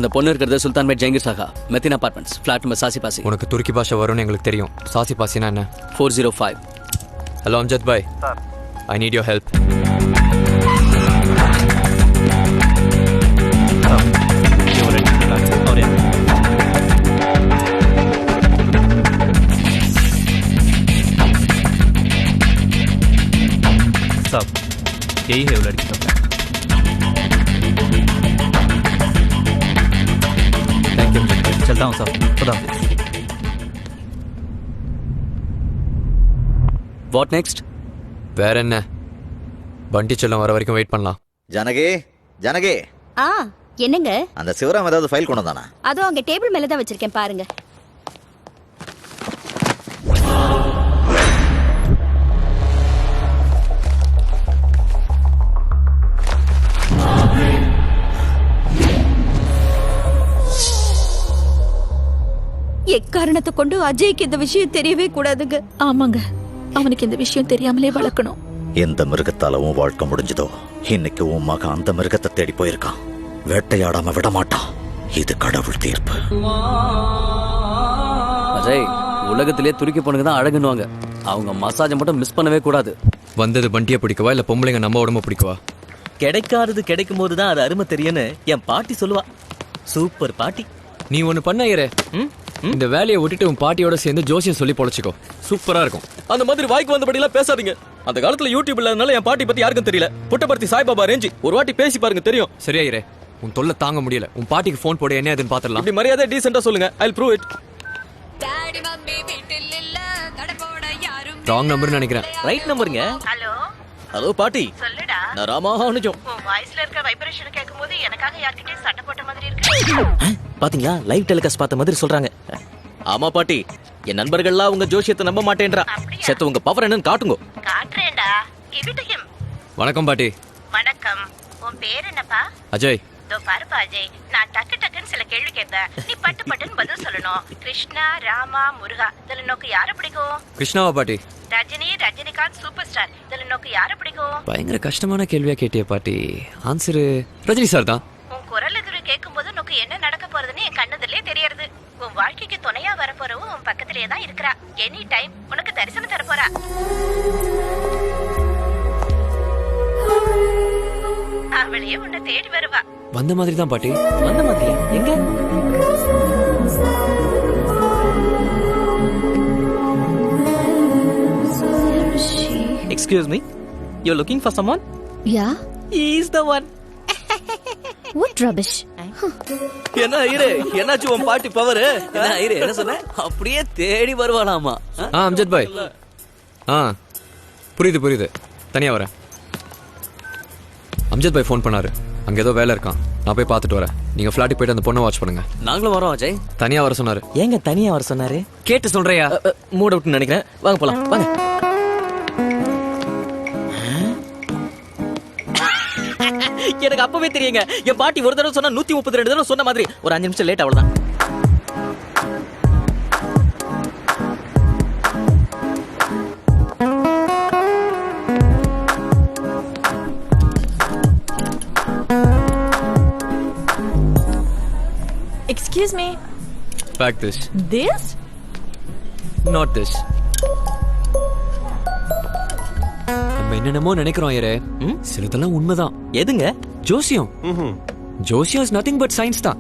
அந்த பொண்ணு இருக்கிறது சுல்தான்பேட் ஜெயங்கீர் சாகா மெத்தின் அபார்ட்மெண்ட்ஸ் ஃபிளாட் நம்பர் சாசி பாசி. உனக்கு துருக்கி பாஷை வரும்னு எங்களுக்கு தெரியும். சாசி பாசினா என்ன? 405. Hello Amjad bye, I need your help. साहब यही है वो लड़की का। थैंक यू, चलता हूँ साहब, खुदा हाफिज़। What next? வேற என்ன, பண்டி செல்லம் வர வரைக்கும் வெயிட் பண்ணலாம். ஜனகி, ஜனகி. என்னங்க? அந்த சிவராம் ஏதாவது ஃபைல் கொண்டு வந்தானா? அதோ அங்க டேபிள் மேல தான் வச்சிருக்கேன் பாருங்க. எக்காரணத்தை கொண்டு அஜய்க்கு இந்த விஷயம் தெரியவே கூடாதுங்க. ஆமாங்க, அவனுக்கு இந்த விஷயம் தெரியாமலே வளர்க்கணும். எந்த மிருகத்தால உன் வாழ்க்கை முடிஞ்சதோ இன்னைக்கு உன் மகன் அந்த மிருகத்தை தேடி போயிருக்கான். வேட்டையாடாம விட மாட்டான். இது கடவுள் தீர்ப்பு. அஜய், உலகத்திலேயே துருக்கி பொண்ணுங்க தான் அழகுன்னுவாங்க. அவங்க மசாஜை மட்டும் மிஸ் பண்ணவே கூடாது. வந்தது பண்டியை பிடிக்கவா இல்ல பொம்பளைங்க நம்ம உடம்பு பிடிக்கவா? கிடைக்காதது கிடைக்கும் போது தான் அது அருமை தெரியும்னு என் பாட்டி சொல்லுவா. சூப்பர் பாட்டி. நீ ஒன்னு பண்ண, இந்த வேலையை விட்டுட்டு உன் பாட்டியோட சேர்ந்து ஜோசியம் சொல்லி பொழைச்சிக்கோ. சூப்பரா இருக்கும். அந்த மாதிரி வாய்க்கு வந்தபடி எல்லாம் பேசாதீங்க. அந்த காலத்துல யூடியூப் இல்லாதனால என் பாட்டி பத்தி யாருக்கும் தெரியல. புட்டபர்த்தி சாய்பாபா ரேஞ்சி ஒரு வாட்டி பேசி பாருங்க, தெரியும். சரியாயிரே, உன் தொல்லை தாங்க முடியல. உன் பாட்டிக்கு போன் போட என்ன ஏதுன்னு பாத்துடலாம். இப்படி மரியாதை டீசெண்டா சொல்லுங்க. I will prove it. Wrong நம்பர்னு நினைக்கிறேன். ரைட் நம்பருங்க. ஹலோ ஹலோ பாட்டி, சொல்லுடா. நான் ராமானுஜம். உன் வாய்ஸ்ல இருக்க வைப்ரேஷன் கேட்கும்போது எனக்காக யார்கிட்டயும் சண்டை போட்ட மாதிரி இருக்கு. பாத்தீங்களா, லைவ் டெலிகாஸ்ட் பார்த்த மாதிரி சொல்றாங்க. ஆமா பாட்டி, என் நண்பர்கள்லாம் உங்க ஜோசியத்தை நம்ப மாட்டேன்றா. செத்து உங்க பவர் என்னன்னு காட்டுங்க. காட்டுறேன்டா. give it to him. வணக்கம் பாட்டி. வணக்கம். உன் பேர் என்னப்பா? அஜய். தோ பாருப்பா அஜய், நான் டக்குன்னு சில கேள்வி கேட்பேன். நீ பட்டுன்னு பதில் சொல்லணும். கிருஷ்ணா, ராமா, முருகா இதுல நோக்கு யார பிடிக்கும்? கிருஷ்ணாவா பாட்டி? ரஜினி, ரஜினிகாந்த் சூப்பர் ஸ்டார் இதுல நோக்கு யார பிடிக்கும்? பயங்கர கஷ்டமான கேள்வியா கேட்டிய பாட்டி. ஆன்சர் ரஜினி சார் தான். உன் குரல் எதிர கேட்கும்போது நோக்கு என்ன நடக்க போறதுன்னு என் கண்ணதிலே தெரியறது. உன் வாழ்க்கைக்கு துணையா வரப்போறவும் உன் பக்கத்திலேயே தான் இருக்கிறா. எனி டைம் உனக்கு தரிசனம் தர போறா. அவளையே உன்னை தேடி வருவா. வந்த மாதிரி தான் பாட்டி. வந்த மாதிரி எங்க? Excuse me, you're looking for someone? Yeah? He is the one. What rubbish? என்ன இரு, என்னாச்சு உன் பாட்டி பவர்? என்ன சொன்ன? அப்படியே தேடி வருவாளாமா. அம்ஜத் பாய். புரியுது, தனியா வரேன். அம்ஜத் பாய் ஃபோன் பண்ணாரு. அங்க ஏதோ வேலை இருக்கான், நான் போய் பார்த்துட்டு வரேன். நீங்க ஃபிளாட்டுக்கு போயிட்டு அந்த பொண்ணை வாட்ச் பண்ணுங்க. நாங்களும் வரோம் அஜய். தனியா வர சொன்னாரு. ஏங்க தனியா வர சொன்னாரு? கேட்டு சொல்றியா? மூட் அவுட்னு நினைக்கிறேன். வாங்க போலாம், வாங்க. எனக்கு அப்பவே தெரியுங்க. என் பாட்டி ஒரு தடவை சொன்னா 132 தடவை சொன்ன மாதிரி. ஒரு 5 நிமிஷம் லேட் அவ்வளவுதான். Excuse me. Pack this. This? Not this. நம்ம என்னென்னமோ நினைக்கிறோம் யாரே. சிலதெல்லாம் உண்மைதான். எதுங்க? ஜோசியம். ஜோசியம் இஸ் நத்திங் பட் சயின்ஸ் தான்.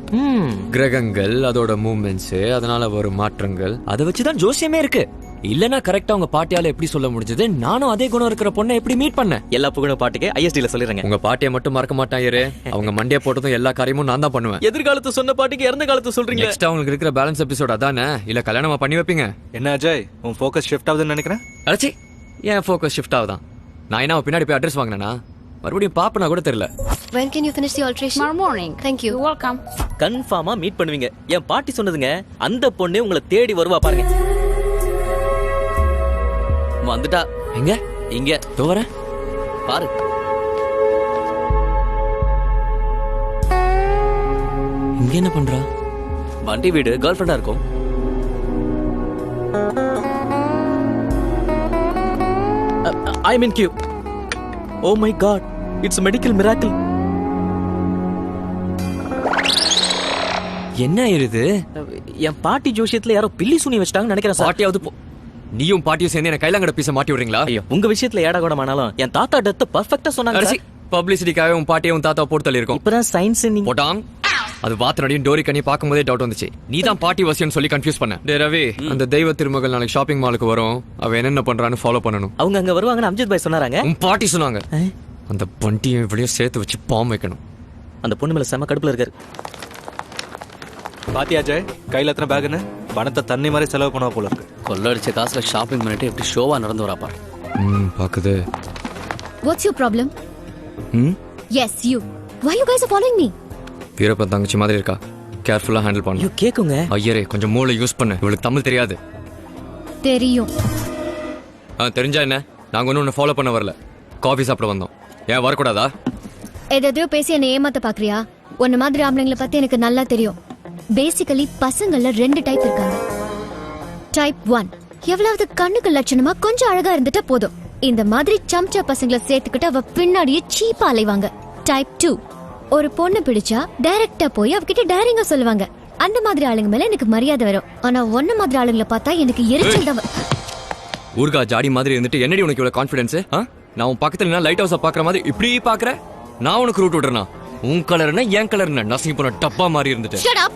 கிரகங்கள், அதோட மூவ்மெண்ட்ஸ், அதனால வரும் மாற்றங்கள், அதை வச்சுதான் ஜோசியமே இருக்கு. இல்லனா கரெக்டா உங்க பாட்டியால எப்படி சொல்ல முடிஞ்சது? நானும் அதே குணம் இருக்கிற பொண்ணை எப்படி மீட் பண்ணேன்? எல்லா புகழும் பாட்டுக்கு ஐஎஸ்டில சொல்லிடுறேங்க. உங்க பாட்டியை மட்டும் மறக்க மாட்டான் யாரு. அவங்க மண்டியா போட்டதும் எல்லா காரியமும் நான் தான் பண்ணுவேன். எதிர்காலத்து சொன்ன பாட்டுக்கு இறந்த காலத்து சொல்றீங்க. நெக்ஸ்ட் உங்களுக்கு இருக்கிற பேலன்ஸ் எபிசோட் அதானே? இல்ல கல்யாணமா பண்ணி வைப்பீங்க? என்ன அஜய், உன் ஃபோக்கஸ் ஷிஃப்ட் ஆகுதுன்னு நினைக்கிறேன். அடச்சி, ஏன் ஃபோக்கஸ் ஷிஃப்ட் ஆகுதான்? நான் என்ன பின்னாடி போய் அட்ரஸ் வாங்கினேனா? மறுபடியும் பாப்பனா கூட தெரியல. When can you finish the alteration? Tomorrow morning. Thank you. You're welcome. கன்ஃபார்மா மீட் பண்ணுவீங்க. என் பாட்டி சொன்னதுங்க. அந்த பொண்ணே உங்களை தேடி வருவா பாருங்க. வந்துட்டா. எங்க? இங்க தோ வரேன் பாரு. இங்க என்ன பண்றா? வண்டி வீடு கேர்ள் ஃப்ரெண்டா இருக்கும். I'm in queue. Oh my god, it's a medical miracle. என்ன ஆயிருது? என் பாட்டி ஜோசியத்துல யாரோ பில்லி சுனி வச்சிட்டாங்கன்னு நினைக்கிறேன் சார். பாட்டியாவது நீயும் பாட்டியும் சேர்ந்து என்ன கைலாங்கட பீச மாட்டி விடுறீங்களா? ஐயோ, உங்க விஷயத்துல ஏடா கூட ஆனாலும் என் தாத்தா டெத் பர்ஃபெக்ட்டா சொன்னாங்க அரிசி சார். பப்ளிசிட்டிக்காக உன் பாட்டியை உன் தாத்தா போட்டு தள்ளி இருக்கும். இப்பதான் சயின்ஸ் நீங்க போட்டான். அது வாத்தனடியும் டோரி கண்ணி பார்க்கும்போதே டவுட் வந்துச்சு. நீ தான் பாட்டி வசியம்னு சொல்லி கன்ஃபியூஸ் பண்ண. டே ரவி, அந்த தெய்வ திருமகள் நாளைக்கு ஷாப்பிங் மாலுக்கு வரும். அவ என்னென்ன பண்றான்னு ஃபாலோ பண்ணணும். அவங்க அங்க வருவாங்கன்னு அம்ஜத் பாய் சொன்னாராங்க. உன் பாட்டி சொன்னாங்க. அந்த பண்டியும் இவளையும் சேர்த்து வச்சு பாம் வைக்கணும். அந்த பொண்ணு மேல செம கடுப்புல இருக்காரு. பாத்தியா அஜய், கையில எத்தனை பேக்குன்னு பணத்தை தண்ணி மாதிரி செலவு பண்ணுவா போல இருக்கு. கொள்ளடிச்ச காசுல ஷாப்பிங் பண்ணிட்டு எப்படி ஷோவா நடந்து வரா பாரு. பாக்குது. What's your problem? ம் Yes, you. Why you guys are following me? Veerappan தங்கச்சி மாதிரி இருக்கா. கேர்ஃபுல்லா ஹேண்டில் ஐயோ பண்ணு. கேக்குங்க. ஐயரே, கொஞ்சம் மூளை யூஸ் பண்ணு. இவளுக்கு தமிழ் தெரியாது. தெரியும். தெரிஞ்சா என்ன? நாங்க ஒன்னும் உன்னை ஃபாலோ பண்ண வரல. காஃபி சாப்பிட வந்தோம். ஏன் வரக்கூடாதா? எதையோ பேசி என்னை ஏமாத்த பாக்குறியா? உன்ன மாதிரி ஆம்பளைங்களை பத்தி எனக்கு நல்லா தெரியும். பேசிக்கலி பசங்கள்ல 2 டைப் இருக்காங்க. டைப் 1 எவ்வளவு கண்ணுக்கு லட்சணமா கொஞ்சம் அழகா இருந்துட்டா போதும். இந்த மாதிரி சம்சா பசங்களை சேர்த்துக்கிட்டு அவ பின்னாடியே சீப்பா அலைவாங்க. டைப் 2 ஒரு பொண்ணு பிடிச்சா டைரக்டா போய் அவகிட்ட டைரிங்கா சொல்லுவாங்க. அந்த மாதிரி ஆளுங்க மேல எனக்கு மரியாதை வரும். ஆனா ஒன்ன மாதிரி ஆளுங்களை பார்த்தா எனக்கு எரிச்சல் தான். ஊர்கா ஜாடி மாதிரி இருந்துட்டு என்னடி உனக்கு இவ்வளவு கான்ஃபிடன்ஸ்? நான் உன் பக்கத்துல லைட் ஹவுஸ பாக்குற மாதிரி இப்படி பாக்குற. நான் உனக்கு ரூட் விடுறேனா? உன் கலர்னா என் கலர்னா நசிங்க போன டப்பா மாதிரி இருந்துட்டு. Shut up.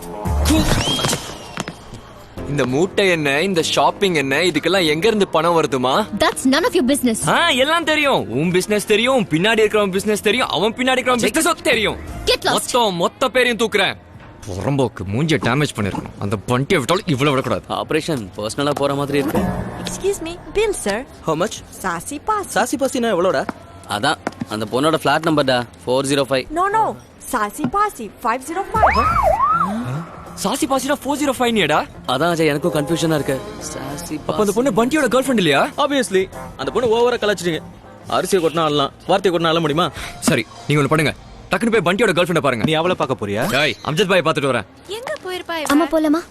இந்த மூட்டை என்ன, இந்த ஷாப்பிங் என்ன, இதுக்கெல்லாம் எங்க இருந்து பணம் வருதுமா? That's none of your business. எல்லாம் தெரியும். உன் பிசினஸ் தெரியும், பின்னாடி இருக்கிறவன் பிசினஸ் தெரியும், அவன் பின்னாடி இருக்கிறவன் பிசினஸ் தெரியும். Get lost. மொத்த பேரையும் தூக்குறேன். புறம்போக்கு மூஞ்சிய டேமேஜ் பண்ணிருக்கணும். அந்த பண்டியை விட்டாலும் இவ்வளவு விடக்கூடாது. ஆபரேஷன் பர்சனலா போற மாதிரி இருக்கு. Excuse me, bill sir. How much? சாசி பாஸ். சாசி பாசினா எவ்வளோடா? அதான் அந்த பொண்ணோட ஃபிளாட் நம்பர்டா 405. நோ சாசி பாசி 505. சாசி பாசினா 405 நீடா? அதான் அஜய், எனக்கும் கன்ஃபியூஷனா இருக்கு. சாசி அப்ப அந்த பொண்ணு பண்டியோட கேர்ள் ஃப்ரெண்ட் இல்லையா? ஆப்வியஸ்லி அந்த பொண்ணு ஓவரா கலாச்சிட்டீங்க. அரிசியை கொட்டினா ஆடலாம், வார்த்தையை கொட்டினா ஆட முடியுமா? சரி, நீங்க ஒண்ணு பண்ணுங்க. டக்குனு போய் பண்டியோட கேர்ள் ஃப்ரெண்ட பாருங்க. நீ அவளை பார்க்க போறியா? டேய், அம்ஜத் பாய் பார்த்துட்டு வரேன். எங்க போயிருப்பா? அம்மா போலாமா?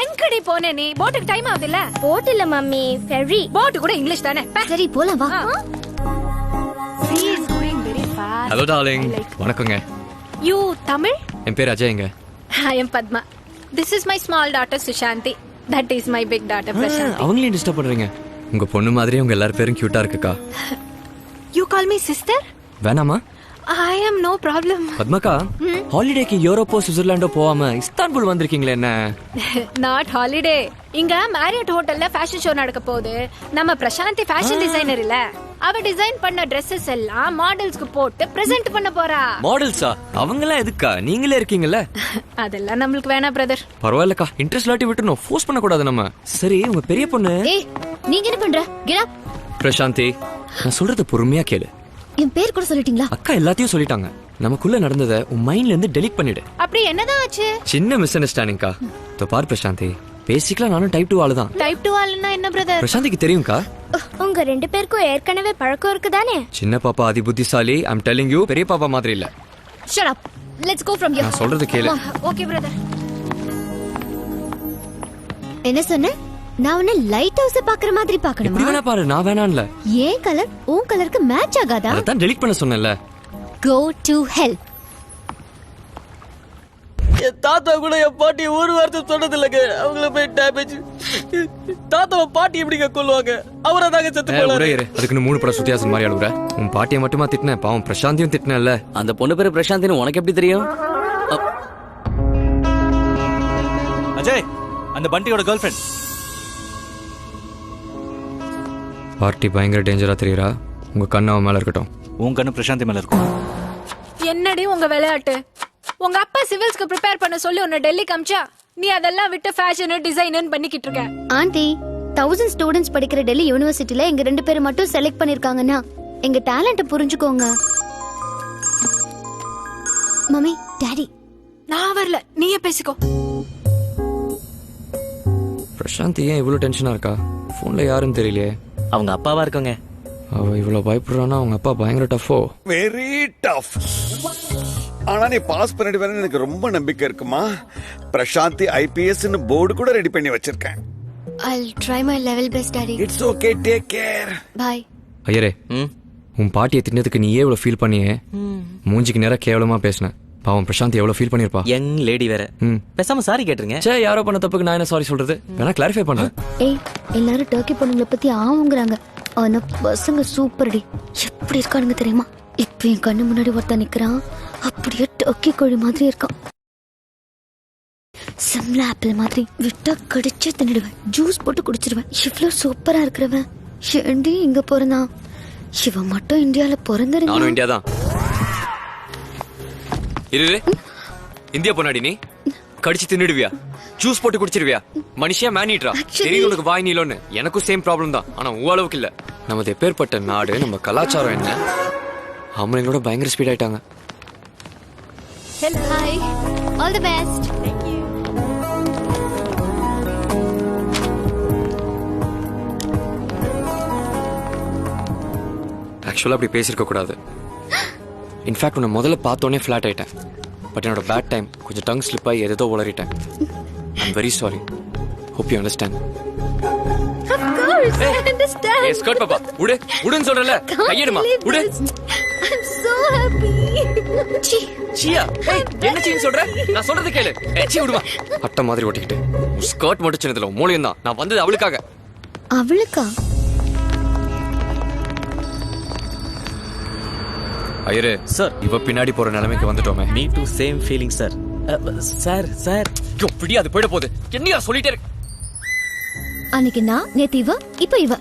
எங்கடி போனே நீ? போட்டுக்கு டைம் ஆகுதுல்ல. போட் இல்ல மம்மி, ஃபெர்ரி. போட்டு கூட இங்கிலீஷ் தானே. சரி போலாம் வா. He is going very fast. Hello darling. வணக்கங்க. You Tamil? என் பேர் அஜய்ங்க. I am Padma. This is my small daughter Sushanti. That is my big daughter Prashanti. அவங்களையும் டிஸ்டர்ப் பண்றீங்க. உங்க பொண்ணு மாதிரி உங்க எல்லார் பேரும் கியூட்டா இருக்குக்கா. You call me sister? வேணாமா? I am no problem. பத்மக்கா, ஹாலிடேக்கு யூரோப்போ சுவிட்சர்லாண்டோ போகாம இஸ்தான்புல் வந்திருக்கீங்களே என்ன? Not holiday. இங்க மேரியட் ஹோட்டல்ல ஃபேஷன் ஷோ நடக்க போகுது. நம்ம பிரசாந்தி ஃபேஷன் டிசைனர் இல்ல, அவ டிசைன் பண்ண Dresses எல்லாம் மாடல்ஸ்க்கு போட்டு பிரசன்ட் பண்ண போறா. மாடல்ஸா? அவங்கலாம் எதுக்கா? நீங்களே இருக்கீங்கல்ல. அதெல்லாம் நம்மளுக்கு வேணாம் பிரதர். பரவாயில்லக்கா, இன்ட்ரெஸ்ட் இல்லாட்டி விட்டுணும். ஃபோர்ஸ் பண்ண கூடாது நம்ம. சரி, உங்க பெரிய பொண்ணு? ஏய், நீங்க என்ன பண்ற? Get up. பிரசாந்தி, நான் சொல்றது பொறுமையா கேளு. என் பேர் கூட சொல்லிட்டீங்களா? அக்கா எல்லாத்தையும் சொல்லிட்டாங்க. நமக்குள்ள நடந்ததை உன் மைண்ட்ல இருந்து டெலீட் பண்ணிடு. அப்படி என்னதான் ஆச்சு? சின்ன மிஸ் அண்டர்ஸ்டாண்டிங்க்கா. பார் பிரசாந்தி, பேசிக்கலா நானும் டைப் 2 ஆளு தான். டைப் 2 ஆளுன்னா என்ன பிரதர்? பிரசாந்திக்கு தெரியும்க்கா. உங்க 2 பேருக்கும் ஏற்கனவே பழக்கம் இருக்குதானே? சின்ன பாப்பா அதி புத்திசாலி. I'm telling you. பெரிய பாப்பா மாதிரி இல்ல. Shut up. Let's go from here. நான் சொல்றது கேளு. Okay brother. என்ன சொன்ன? நான் உன்ன லைட் ஹவுஸ் பாக்குற மாதிரி இப்படி பார்க்கணுமா? வேணா பாரு, நான் வேணான்ல. ஏன் கலர் உன் கலருக்கு மேட்ச் ஆகாதா? அதான் டெலீட் பண்ண சொன்னேன்ல. Go to hell. என் தாத்தா கூட என் பாட்டி ஒரு வார்த்தை சொன்னது இல்லைங்க. அவங்கள போய் டேமேஜ். தாத்தாவை பாட்டி எப்படிங்க கொல்லுவாங்க? அவரை தாங்க செத்து போனாரு. அதுக்குன்னு 3 படம் சுத்தியாசன் மாதிரி அழுகுற. உன் பாட்டியை மட்டுமா திட்டின? பாவம் பிரசாந்தியும் திட்டினல்ல. அந்த பொண்ணு பேரு பிரசாந்தின்னு உனக்கு எப்படி தெரியும்? அஜய், அந்த பண்டியோட கேர்ள் ஃப்ரெண்ட். பார்ட்டி பயங்கர டேஞ்சரா தெரியுறா. உங்க கண்ணு அவன் மேல இருக்கட்டும். உன் கண்ணு பிரசாந்தி மேல இருக்கும். என்னடி உங்க விளையாட்டு? உங்க அப்பா சிவில்ஸ்க்கு ப்ரிப்பேர் பண்ண சொல்லி உன்னை டெல்லிக்கு அமிச்சா நீ அதெல்லாம் விட்டு ஃபேஷன் டிசைன் பண்ணிக்கிட்டு இருக்க. ஆண்டி, 1000 ஸ்டூடெண்ட்ஸ் படிக்கிற டெல்லி யூனிவர்சிட்டில எங்க 2 பேரை மட்டும் செலக்ட் பண்ணிருக்காங்கன்னா எங்க டேலண்ட புரிஞ்சுக்கோங்க. Mummy, daddy. நான் வரல, நீயே பேசிக்கோ. பிரசாந்தி ஏன் இவ்வளவு டென்ஷனா இருக்கா? போன்ல யாருன்னு தெரியலையே. அவங்க அப்பாவா இருக்காங்க. அவ இவ்வளவு பயப்படுறானா? அவங்க அப்பா பயங்கர டஃபோ. Very tough. ஆனா நீ பாஸ் பண்ணிடுவேன்னு எனக்கு ரொம்ப நம்பிக்கை இருக்குமா. பிரசாந்தி IPS போர்டு கூட ரெடி பண்ணி வச்சிருக்கேன். I'll try my level best, Daddy. It's okay, take care. Bye. ஐயரே, உன் பாட்டியை தின்னதுக்கு நீயே இவ்வளவு ஃபீல் பண்ணியே. மூஞ்சிக்கு நேரா கேவலமா பேசின. பாவம் பிரசாந்த் எவ்வளவு ஃபீல் பண்ணிருப்பா. யங் லேடி வேற. பேசாம சாரி கேட்டுருங்க. சே, யாரோ பண்ண தப்புக்கு நான் என்ன சாரி சொல்றது? வேணா கிளாரிஃபை பண்றேன். ஏய், எல்லாரும் டர்க்கி பொண்ணுங்களை பத்தி ஆவுங்கறாங்க. ஆனா பசங்க சூப்பர் டி. எப்படி இருக்கானுங்க தெரியுமா? இப்போ என் கண்ணு முன்னாடி ஒருத்தன் நிக்கிறான். அப்படியே டர்க்கி கோழி மாதிரி இருக்கான். சிம்லா ஆப்பிள் மாதிரி விட்டா கடிச்சே தின்னுடுவேன். ஜூஸ் போட்டு குடிச்சிருவேன். இவ்வளவு சூப்பரா இருக்கிறவன் ஏண்டி இங்க பிறந்தான்? இவன் மட்டும் இந்தியால பிறந்திருந்தா. நானும் இந்தியா தான். இரு, இந்தியா பொண்ணாடி நீ? கடிச்சு தின்னுடுவியா? ஜூஸ் போட்டு குடிச்சிருவியா? மனுஷியா மேனிட்ரா? தெரியும் உனக்கு வாய் நீலோன்னு. எனக்கும் சேம் ப்ராப்ளம் தான். ஆனா உன் அளவுக்கு இல்ல. நமது எப்பேற்பட்ட நாடு, நம்ம கலாச்சாரம் என்ன, ஆம்பளைங்களோட பயங்கர ஸ்பீட் ஆயிட்டாங்க. Hi, all the best. Thank you. ஆக்சுவலா அப்படி பேசியிருக்க கூடாது. இன்ஃபேக்ட் உன்னை முதல்ல பார்த்தோன்னே ஃபிளாட் ஆயிட்டேன். பட் என்னோட பேட் டைம் கொஞ்சம் டங் ஸ்லிப் ஆகி ஏதோ உளறிட்டேன். I'm very sorry. Hope you understand. Of course, I understand. ஏய் ஸ்கர்ட் பாப்பா, உடு உடுன்னு சொல்றல. கையெடுமா, உடு. I'm so happy. சியா, ஏய் என்ன சீன்னு சொல்ற? நான் சொல்றது கேளு. ஏச்சி விடுமா. அட்ட மாதிரி ஓட்டிக்கிட்டு. ஸ்கர்ட் மட்டும் சின்னதுல மூளையும் தான். நான் வந்தது அவளுக்காக. அவளுக்கா? ஐயரே சார், இவ பின்னாடி போற நிலைமைக்கு வந்துட்டோமே. Me too same feeling sir. Sir sir ஐயோ பிடி, அது போயிட போகுது. என்னையா சொல்லிட்டே இருக்கு. அன்னைக்கு நான், நேத்து இவ, இப்ப இவ.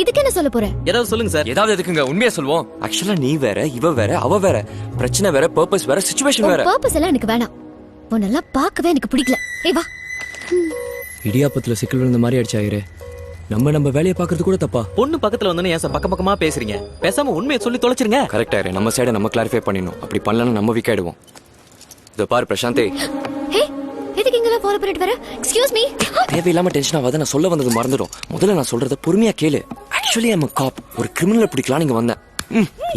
இதுக்கு என்ன சொல்ல போற? ஏதாவது சொல்லுங்க சார். ஏதாவது எதுக்குங்க? உண்மையா சொல்லுவோம். ஆக்சுவலா நீ வேற, இவ வேற, அவ வேற. பிரச்சனை வேற, பர்பஸ் வேற, சிச்சுவேஷன் வேற. பர்பஸ் எல்லாம் எனக்கு வேணாம். உன்னெல்லாம் பார்க்கவே எனக்கு பிடிக்கல. ஏய் வா. இடியாப்பத்துல சிக்கல் விழுந்த மாதிரி ஆயிடுச்சு ஐயரே. நம்ம வேலையை பாக்குறது கூட தப்பா? பொண்ணு பக்கத்துல வந்து ஏன் சார் பக்கமா பேசுறீங்க? பேசாம உண்மையை சொல்லி தொலைச்சிருங்க. கரெக்ட் ஐயரே. நம்ம சைட நம்ம கிளாரிஃபை பண்ணிடணும். அப்படி பண்ணலன்னா நம்ம வீக் ஆயிடுவோம். இத பாரு பிரசாந்தே. ஹே, எதுக்கு இங்கெல்லாம் ஃபாலோ பண்ணிட்டு வர? Excuse me. தேவையில்லாம டென்ஷன் ஆகாத. நான் சொல்ல வந்தது மறந்துடும். முதல்ல நான் சொல்றத பொறுமையா கேளு. ஆக்சுவலி ஐம் காப். ஒரு கிரிமினலை பிடிக்கலாம் நீங்க வந்தேன்.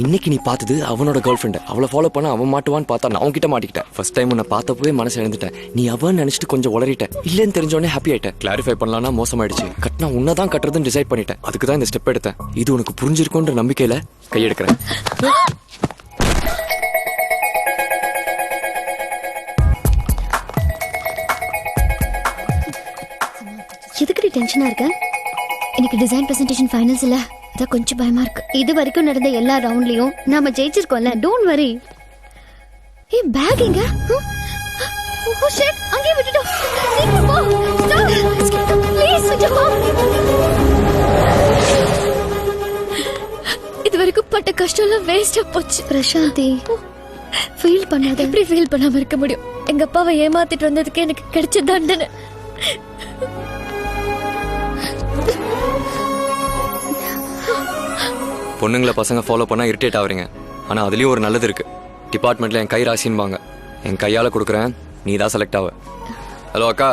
இன்னைக்கு நீ பார்த்தது அவனோட கேர்ள் ஃப்ரெண்ட். அவளை ஃபாலோ பண்ண அவன் மாட்டுவான்னு பார்த்தா நான் அவன்கிட்ட மாட்டிக்கிட்டேன். ஃபர்ஸ்ட் டைம் உன்னை பார்த்தப்பவே மனசு எழுந்துட்டேன். நீ அவன் நினைச்சிட்டு கொஞ்சம் உளறிட்டேன். இல்லன்னு தெரிஞ்சோடனே ஹாப்பி ஆயிட்டேன். கிளாரிஃபை பண்ணலாம்னா மோசமாயிடுச்சு. கட்டினா உன்னதான் கட்டுறதுன்னு டிசைட் பண்ணிட்டேன். அதுக்கு தான் இந்த ஸ்டெப் எடுத்தேன். இது உனக்கு புரிஞ்சிருக்குன்ற நம்பிக்கையில கையெடுக்கிறேன். எதுக்கு டென்ஷனா இருக்க? எனக்கு டிசைன் பிரசன்டேஷன் ஃபைனல்ஸ் இல்ல. அதான் கொஞ்சம் பயமா இருக்கு. இது வரைக்கும் நடந்த எல்லா ரவுண்ட்லயும் நாம ஜெயிச்சிருக்கோம்ல. Don't worry. ஏய் பேக் எங்க? ஓ ஷிட், அங்கே விட்டுட்டோம். சீக்கிரம் போ. ஸ்டாப். Please stop. இது வரைக்கும் பட்ட கஷ்டம் எல்லாம் வேஸ்டா போச்சு. பிரசாந்தி, ஃபீல் பண்ணாத. எப்படி ஃபீல் பண்ணாம இருக்க முடியும்? எங்க அப்பாவை ஏமாத்திட்டு வந்ததுக்கு எனக்கு கிடைச்ச தண்டனை. பொண்ணுங்களை பசங்க ஃபாலோ பண்ணா இரிட்டேட் ஆகுறீங்க. ஆனா அதுலயும் ஒரு நல்லது இருக்கு. டிபார்ட்மெண்ட்ல என் கை ராசின்பாங்க. என் கையால கொடுக்குறேன், நீ தான் செலக்ட் ஆவ. ஹலோ அக்கா,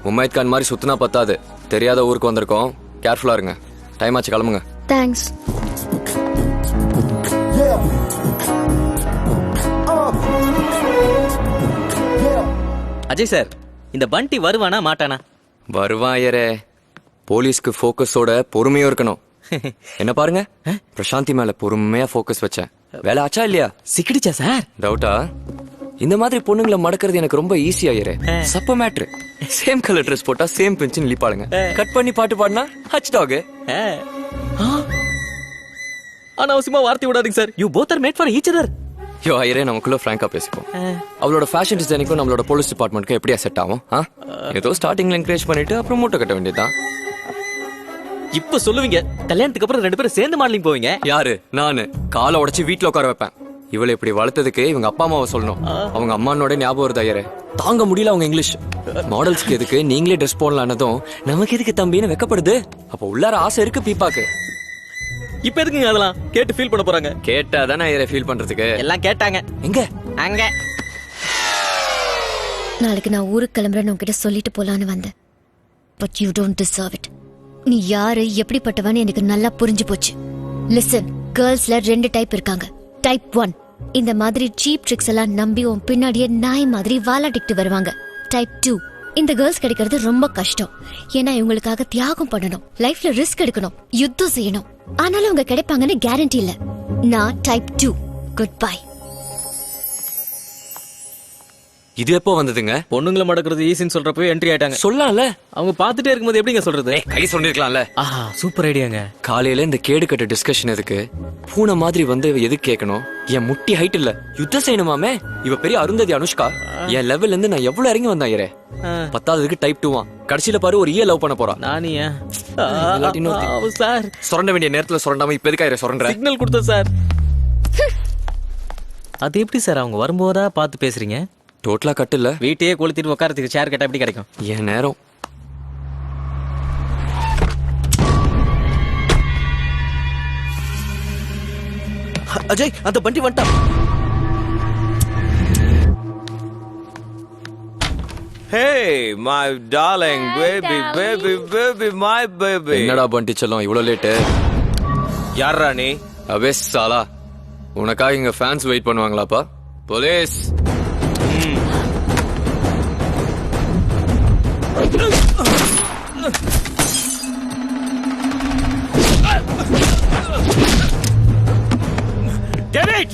மும்மைத் கான் மாதிரி சுத்தினா பத்தாது. தெரியாத ஊருக்கு வந்திருக்கோம். கேர்ஃபுல்லா இருங்க. டைம் ஆச்சு, கிளம்புங்க. தேங்க்ஸ். அஜய் சார், இந்த பண்டி வருவானா மாட்டானா? வருவான் ஐயரே. போலீஸ்க்கு ஃபோக்கஸோட பொறுமையும் இருக்கணும். என்ன பாருங்க, பிரசாந்தி மேல பொறுமையா ஃபோக்கஸ் வச்சேன். வேலை ஆச்சா இல்லையா? சிக்கிடுச்சா சார்? டவுட்டா? இந்த மாதிரி பொண்ணுங்களை மடக்கிறது எனக்கு ரொம்ப ஈஸி ஆயிரு. சப்ப மேட்ரு. சேம் கலர் ட்ரெஸ் போட்டா சேம் பெஞ்சின் இழிப்பாளுங்க. கட் பண்ணி பாட்டு பாடினா ஹச் டாக். அனாவசியமா வார்த்தை விடாதீங்க sir. You both are made for each other. Yo ஐயரே, நமக்குள்ள ஃப்ராங்கா பேசிப்போம். அவளோட ஃபேஷன் டிசைனிங்கும் நம்மளோட போலீஸ் டிபார்ட்மெண்ட்க்கும் எப்படியா செட் ஆகும்? ஏதோ ஸ்டார்டிங்ல என்கரேஜ் பண்ணிட்டு அப்புறம் மூட்டை கட்ட வேண்டியதுதான். இப்ப சொல்லுவீங்க கல்யாணத்துக்கு அப்புறம் 2 பேரும் சேர்ந்து மாடலிங் போவீங்க. யாரு? நானு காலை உடைச்சு வீட்டுல உட்கார வைப்பேன். இவளை இப்படி வளர்த்ததுக்கு இவங்க அப்பா அம்மாவை சொல்லணும். அவங்க அம்மானோட ஞாபகம் வருது ஐயரே. தாங்க முடியல அவங்க இங்கிலீஷ். மாடல்ஸ்க்கு எதுக்கு நீங்களே ட்ரெஸ் போடலானதும் நமக்கு எதுக்கு தம்பின்னு வெக்கப்படுது. அப்ப உள்ளார ஆசை இருக்கு பீப்பாக்கு. இப்ப எதுக்குங்க அதெல்லாம் கேட்டு ஃபீல் பண்ண போறாங்க? கேட்டா தானே ஐயரே ஃபீல் பண்றதுக்கு. எல்லாம் கேட்டாங்க. எங்க? அங்க. நாளைக்கு நான் ஊருக்கு கிளம்புறேன்னு உன்கிட்ட சொல்லிட்டு போலான்னு வந்தேன். But you don't deserve it. நீ யாரு, எப்படிப்பட்டவன்னு எனக்கு நல்லா புரிஞ்சு போச்சு. லிசன், கேர்ள்ஸ்ல 2 டைப் இருக்காங்க. டைப் 1, இந்த மாதிரி சீப் ட்ரிக்ஸ் எல்லாம் நம்பி உன் பின்னாடியே நாய் மாதிரி வாலாட்டிட்டு வருவாங்க. டைப் 2, இந்த கேர்ள்ஸ் கிடைக்கிறது ரொம்ப கஷ்டம். ஏன்னா இவங்களுக்காக தியாகம் பண்ணணும், லைஃப்ல ரிஸ்க் எடுக்கணும், யுத்தம் செய்யணும். ஆனாலும் அவங்க கிடைப்பாங்கன்னு கேரண்டி இல்ல. நான் டைப் 2. Good bye. இது எப்போ வந்ததுங்க? பொண்ணுங்களை மடக்கிறது ஈஸின்னு சொல்றப்போ என்ட்ரி ஆயிட்டாங்க. சொல்லலாம்ல. அவங்க பார்த்துட்டே இருக்கும்போது எப்படிங்க சொல்றது? கை சொல்லிருக்கலாம்ல. ஆஹா சூப்பர் ஐடியாங்க. காலையில இந்த கேடு கட்ட டிஸ்கஷன் எதுக்கு? பூனை மாதிரி வந்து எதுக்கு கேட்கணும்? என் முட்டி ஹைட் இல்ல, யுத்தம் செய்யணுமாமே. இவ பெரிய அருந்ததி அனுஷ்கா. என் லெவல்ல இருந்து நான் எவ்வளவு இறங்கி வந்தா ஏறே. 10வது டைப் 2 கடைசியில பாரு ஒரு லவ் பண்ண போறா. நானியா சார் சுரண்ட வேண்டிய நேரத்துல சுரண்டாம இப்ப எதுக்காக சுரண்ட? சிக்னல் கொடுத்தேன் சார். அது எப்படி சார் அவங்க வரும்போதா பார்த்து பேசுறீங்க? டோட்டலா கட்டு இல்ல. வீட்டையே கொளுத்திட்டு உட்காரத்துக்கு சேர் கேட்டா எப்படி கிடைக்கும்? என் நேரம். அஜய் அந்த பண்டி வந்துட்டான். Hey, my darling baby, baby, baby, my baby. என்னடா பண்டி செல்லம் இவ்வளவு லேட்டு? யாரா நீ? அபே சாலா, உனக்காக இங்க ஃபேன்ஸ் வெயிட் பண்ணுவாங்களாப்பா? போலீஸ். Get it!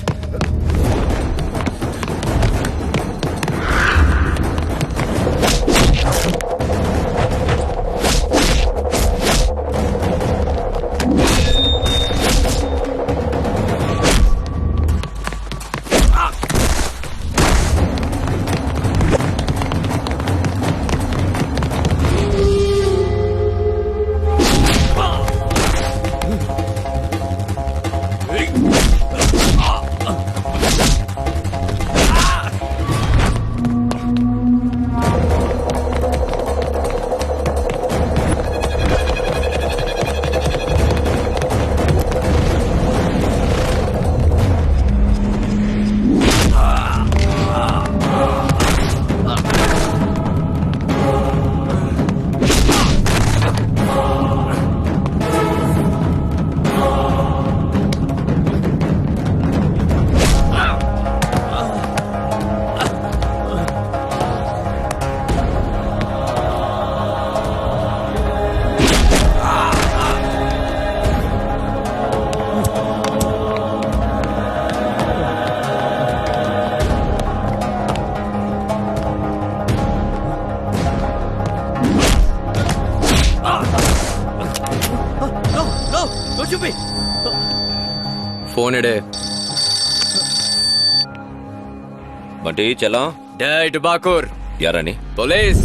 போன் எடு. பண்டி செல்லம். டேய் டுபாக்கூர். யாரா நீ? போலீஸ்.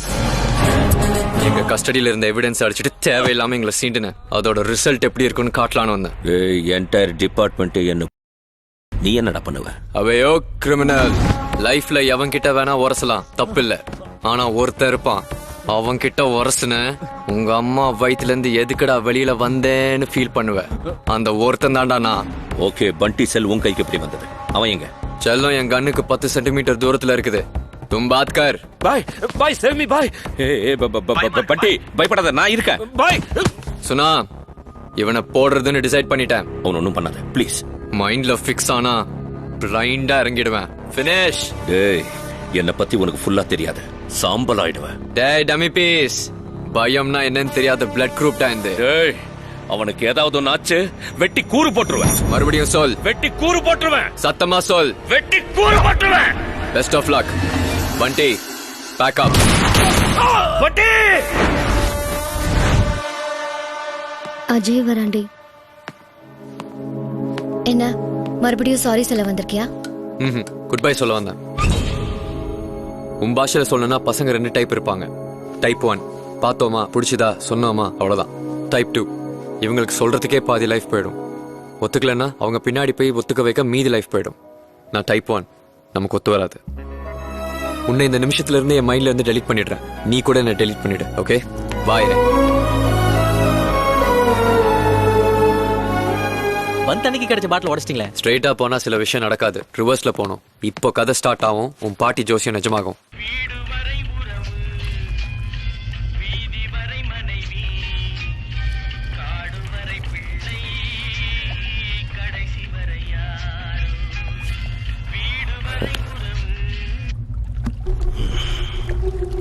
எங்க கஸ்டடியில இருந்த எவிடன்ஸ் அடிச்சிட்டு தேவையில்லாம எங்களை சீண்டுன. அதோட ரிசல்ட் எப்படி இருக்குன்னு காட்டலான்னு வந்தேன். என்டையர் டிபார்ட்மெண்ட் என்ன நீ என்னடா பண்ணுவ? அவையோ கிரிமினல். லைஃப்ல எவன் கிட்ட வேணா உரசலாம், தப்பில்ல. ஆனா ஒருத்தன் இருப்பான், அவன் கிட்ட உரசுன உங்க அம்மா வயித்துல இருந்து எதுக்குடா வெளியில வந்தேன்னு ஃபீல் பண்ணுவ. அந்த ஒருத்தன் தான்டா நான். ஓகே, பண்டி செல் உன் கைக்கு எப்படி வந்தது? அவன் எங்க? செல்லம் என் கண்ணுக்கு 10 சென்டிமீட்டர் தூரத்துல இருக்குது. தும் பாத் கர். பாய் பாய், சேவ் மீ பாய். பண்டி பயப்படாத, நான் இருக்கேன் பாய். சுனா, இவனை போடுறதுன்னு டிசைட் பண்ணிட்டேன். அவன் ஒன்றும் பண்ணாத ப்ளீஸ். மைண்ட்ல ஃபிக்ஸ் ஆனா பிளைண்டா இறங்கிடுவேன். ஃபினிஷ். டேய், என்னை பத்தி உனக்கு ஃபுல்லா தெரியாது, சாம்பல் ஆயிடுவேன். டேய் டமி பீஸ், பயம்னா என்னன்னு தெரியாத பிளட் குரூப் தான் இந்த. டேய், அவனுக்கு ஏதாவது ஒன்று ஆச்சு வெட்டி கூறு போட்டுருவேன். மறுபடியும் சொல். வெட்டி கூறு போட்டுருவேன். சத்தமா சொல். வெட்டி கூறு போட்டுருவேன். பெஸ்ட் ஆஃப் லக் பண்டி. பேக் அப். பண்டி. அஜய் வராண்டி. என்ன மறுபடியும் சாரி சொல்ல வந்திருக்கியா? குட் பை சொல்ல வந்தேன். உன் பாஷையில சொல்லணும்னா பசங்க 2 டைப் இருப்பாங்க. டைப் 1 பார்த்தோமா பிடிச்சதா சொன்னோமா அவ்வளவுதான். டைப் 2 இவங்களுக்கு சொல்றதுக்கே பாதி லைஃப் போயிடும். ஒத்துக்கலன்னா அவங்க பின்னாடி போய் ஒத்துக்க வைக்க மீதி லைஃப் போயிடும். நான் டைப் 1, நமக்கு ஒத்து வராது. உன்னை இந்த நிமிஷத்துல இருந்து என் மைண்ட்ல இருந்து டெலீட் பண்ணிடுறேன். நீ கூட என்ன டெலீட் பண்ணிடு. Okay bye. வந்து அன்னைக்கு கிடைச்ச பாட்டில் உடைச்சிட்டீங்களே. ஸ்ட்ரெயிட்டா போனா சில விஷயம் நடக்காது, ரிவர்ஸ்ல போகணும். இப்போ கதை ஸ்டார்ட் ஆகும், உன் பாட்டி ஜோசியம் நிஜமாகும்.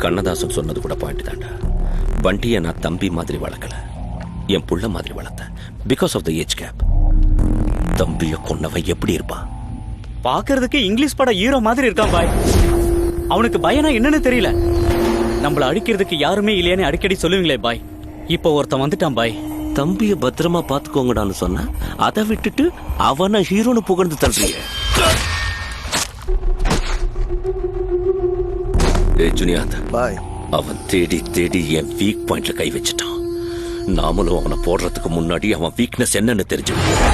கண்ணதாசன் சொன்னது கூட பாயிண்ட் தான்டா. பண்டியை நான் தம்பி மாதிரி வளர்க்கல, என் புள்ள மாதிரி வளர்த்தேன். Because of the age gap. தம்பிய கொன்னவன் எப்படி இருப்பான்? பாக்குறதுக்கு இங்கிலீஷ் பட ஹீரோ மாதிரி இருக்கான் பாய். அவனுக்கு பயனா என்னன்னு தெரியல. நம்மள அடிக்கிறதுக்கு யாருமே இல்லையான்னு அடிக்கடி சொல்லுவீங்களே பாய். இப்போ ஒருத்தன் வந்துட்டான் பாய். தம்பிய பத்திரமா பாத்துக்கோங்கடான்னு சொன்ன, அதை விட்டுட்டு அவனை ஹீரோன்னு புகழ்ந்து தள்ளுறீங்க. ஜுனியாத் பாய், அவன் தேடி தேடி என் வீக் பாயிண்ட்ல கை வச்சுட்டான். நாமளும் அவனை போடுறதுக்கு முன்னாடி அவன் வீக்னஸ் என்னன்னு தெரிஞ்சு